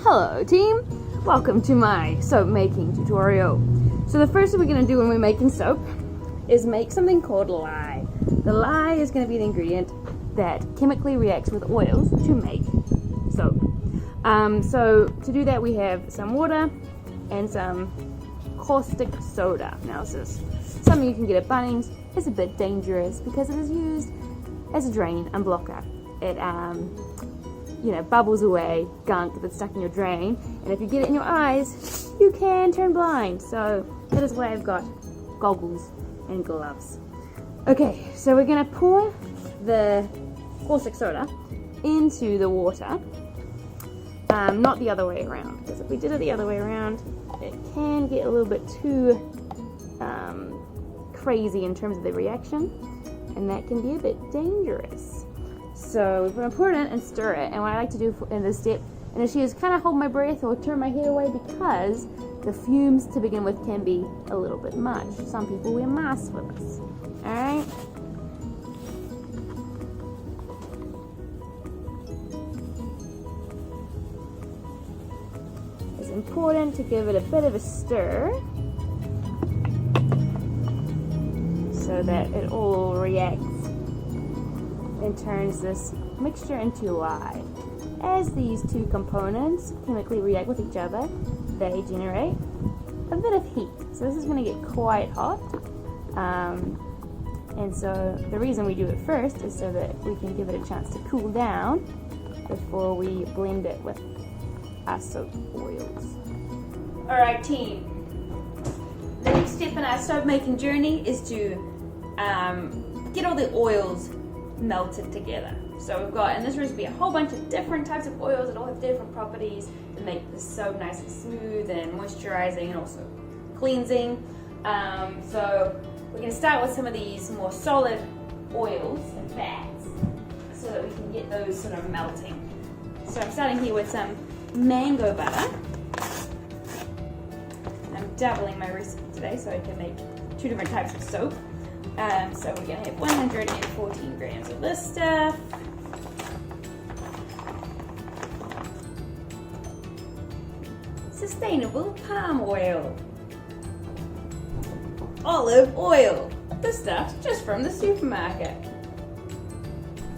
Hello team! Welcome to my soap making tutorial. So the first thing we're going to do when we're making soap is make something called lye. The lye is going to be the ingredient that chemically reacts with oils to make soap. So to do that we have some water and some caustic soda. Now this is something you can get at Bunnings. It's a bit dangerous because it is used as a drain and blocker. It bubbles away gunk that's stuck in your drain, and if you get it in your eyes, you can turn blind. So that is why I've got goggles and gloves. Okay, so we're gonna pour the caustic soda into the water, not the other way around, because if we did it the other way around, it can get a little bit too crazy in terms of the reaction, and that can be a bit dangerous. So we're going to pour it in and stir it, and what I like to do in this step is kind of hold my breath or turn my head away, because the fumes to begin with can be a little bit much. Some people wear masks for this. Alright? It's important to give it a bit of a stir so that it all reacts and turns this mixture into lye. As these two components chemically react with each other, they generate a bit of heat. So this is going to get quite hot. And so the reason we do it first is so that we can give it a chance to cool down before we blend it with our soap oils. Alright team, the next step in our soap making journey is to get all the oils melted together. So we've got in this recipe a whole bunch of different types of oils that all have different properties to make the soap nice and smooth and moisturizing and also cleansing. So we're going to start with some of these more solid oils and fats so that we can get those sort of melting. So I'm starting here with some mango butter. I'm doubling my recipe today so I can make two different types of soap. So we're going to have 114 grams of this stuff. Sustainable palm oil. Olive oil. This stuff's just from the supermarket.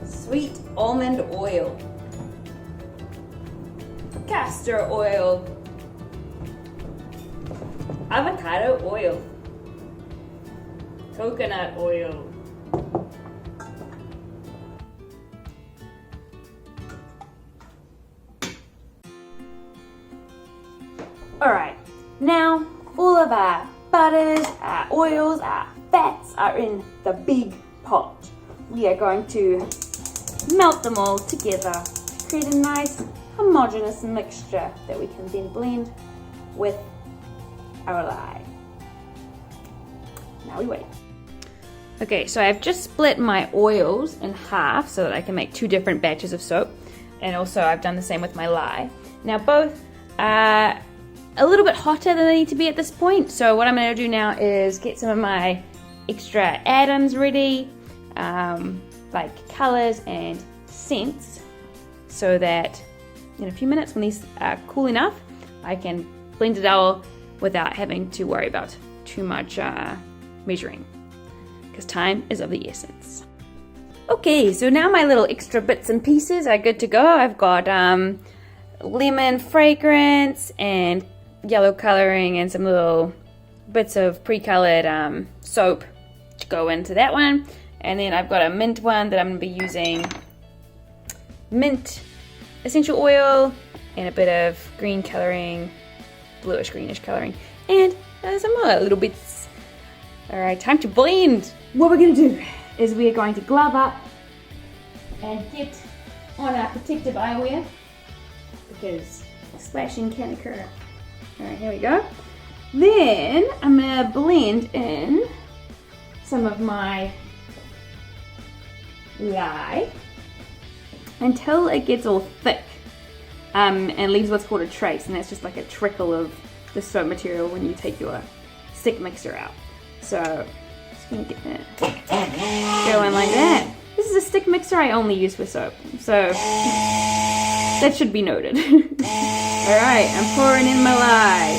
Sweet almond oil. Castor oil. Avocado oil. Coconut oil. Alright, now all of our butters, our oils, our fats are in the big pot. We are going to melt them all together to create a nice homogeneous mixture that we can then blend with our lye. Now we wait. Okay, so I've just split my oils in half so that I can make two different batches of soap, and also I've done the same with my lye. Now both are a little bit hotter than they need to be at this point, so what I'm going to do now is get some of my extra add-ins ready, like colors and scents, so that in a few minutes when these are cool enough, I can blend it all without having to worry about too much measuring, because time is of the essence. Okay, so now my little extra bits and pieces are good to go. I've got lemon fragrance and yellow coloring and some little bits of pre-colored soap to go into that one, and then I've got a mint one that I'm going to be using mint essential oil and a bit of green coloring, bluish greenish coloring, and some more little bits. Alright, time to blend. What we're going to do is we are going to glove up and get on our protective eyewear, because splashing can occur. Alright, here we go. Then I'm going to blend in some of my lye until it gets all thick and leaves what's called a trace, and that's just like a trickle of the soap material when you take your stick mixer out. So just gonna get that going like that. This is a stick mixer I only use for soap, so that should be noted. Alright, I'm pouring in my lye.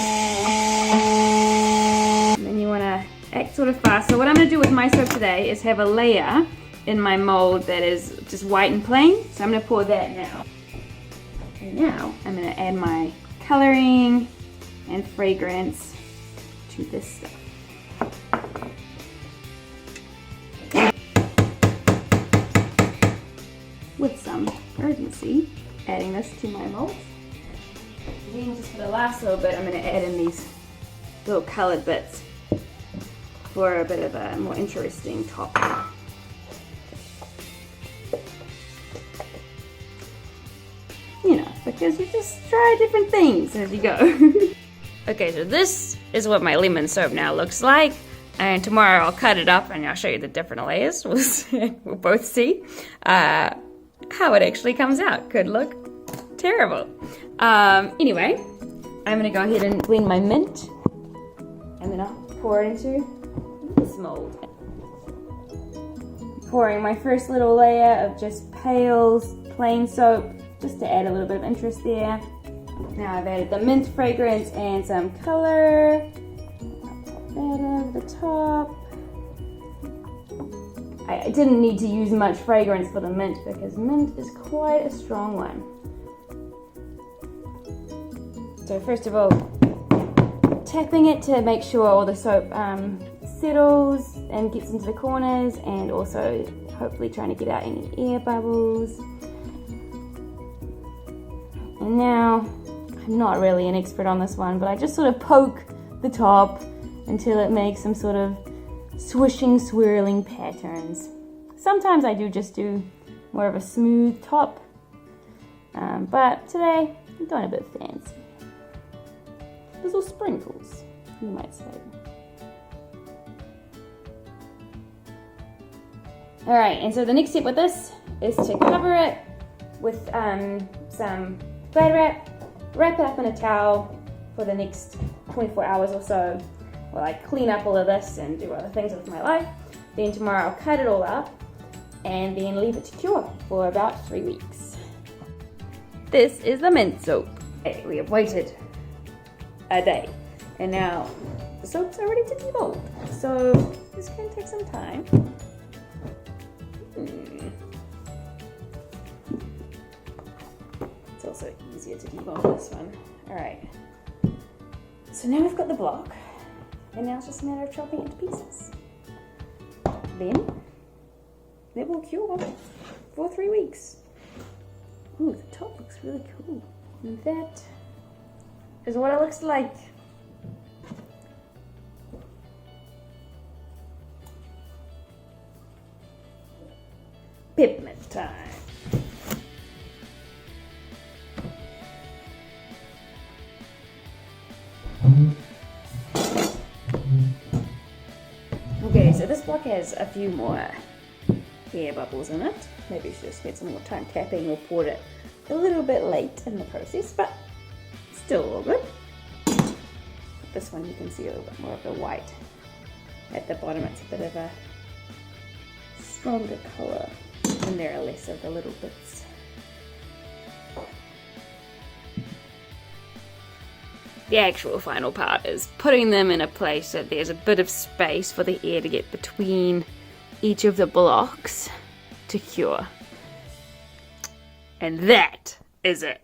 And then you want to act sort of fast. So what I'm going to do with my soap today is have a layer in my mold that is just white and plain. So I'm going to pour that now. And now I'm going to add my coloring and fragrance to this stuff. With some urgency, adding this to my mold. Then just for the last little bit, I'm going to add in these little colored bits for a bit of a more interesting top. You know, because you just try different things as you go. Okay, so this is what my lemon soap now looks like. And tomorrow I'll cut it up and I'll show you the different layers. We'll both see how it actually comes out. Could look terrible. Anyway, I'm gonna go ahead and blend my mint, and then I'll pour it into this mold. Pouring my first little layer of just pale, plain soap, just to add a little bit of interest there. Now I've added the mint fragrance and some color. Pop that over the top. I didn't need to use much fragrance for the mint because mint is quite a strong one. So first of all, tapping it to make sure all the soap settles and gets into the corners, and also hopefully trying to get out any air bubbles. And now, I'm not really an expert on this one, but I just sort of poke the top until it makes some sort of swishing, swirling patterns. Sometimes I do just do more of a smooth top, but today I'm doing a bit fancy. Little sprinkles, you might say. Alright, and so the next step with this is to cover it with some flat wrap it up in a towel for the next 24 hours or so, while I clean up all of this and do other things with my life. Then tomorrow I'll cut it all up and then leave it to cure for about 3 weeks. This is the mint soap. We have waited a day, and now the soaps are ready to demold. So this can take some time. It's also easier to demold this one. Alright. So now we've got the block, and now it's just a matter of chopping it to pieces. Then it will cure for 3 weeks. Ooh, the top looks really cool. And that is what it looks like. Pigment time. Okay, so this block has a few more air bubbles in it. Maybe you should have spent some more time tapping or poured it a little bit late in the process, but still all good. This one you can see a little bit more of the white at the bottom. It's a bit of a stronger colour, and there are less of the little bits. The actual final part is putting them in a place that there's a bit of space for the air to get between each of the blocks to cure. And that is it.